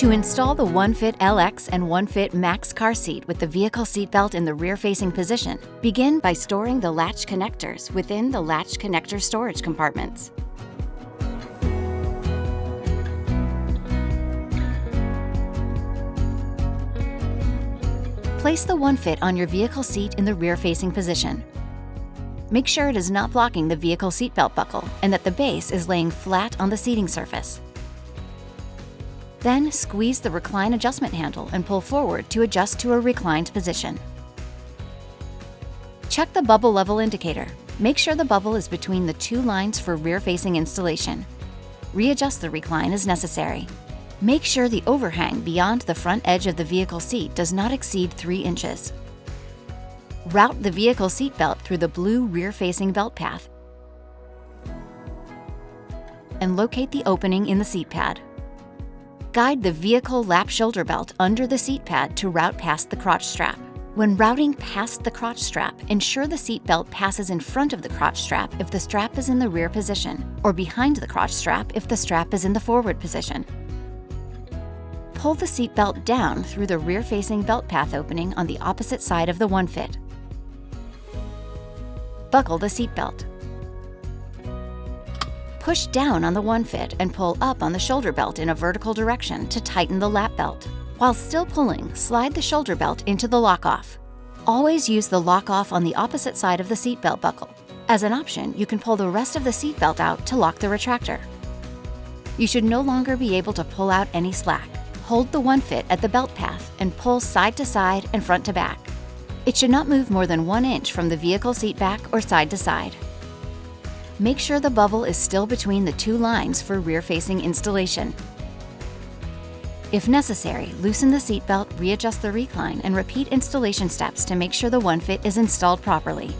To install the OneFit LX and OneFit Max car seat with the vehicle seatbelt in the rear-facing position, begin by storing the latch connectors within the latch connector storage compartments. Place the OneFit on your vehicle seat in the rear-facing position. Make sure it is not blocking the vehicle seatbelt buckle and that the base is laying flat on the seating surface. Then squeeze the recline adjustment handle and pull forward to adjust to a reclined position. Check the bubble level indicator. Make sure the bubble is between the two lines for rear-facing installation. Readjust the recline as necessary. Make sure the overhang beyond the front edge of the vehicle seat does not exceed 3 inches. Route the vehicle seatbelt through the blue rear-facing belt path and locate the opening in the seat pad. Guide the vehicle lap shoulder belt under the seat pad to route past the crotch strap. When routing past the crotch strap, ensure the seat belt passes in front of the crotch strap if the strap is in the rear position, or behind the crotch strap if the strap is in the forward position. Pull the seat belt down through the rear-facing belt path opening on the opposite side of the OneFit. Buckle the seat belt. Push down on the OneFit and pull up on the shoulder belt in a vertical direction to tighten the lap belt. While still pulling, slide the shoulder belt into the lock-off. Always use the lock-off on the opposite side of the seatbelt buckle. As an option, you can pull the rest of the seatbelt out to lock the retractor. You should no longer be able to pull out any slack. Hold the OneFit at the belt path and pull side to side and front to back. It should not move more than 1 inch from the vehicle seat back or side to side. Make sure the bubble is still between the two lines for rear-facing installation. If necessary, loosen the seatbelt, readjust the recline, and repeat installation steps to make sure the OneFit is installed properly.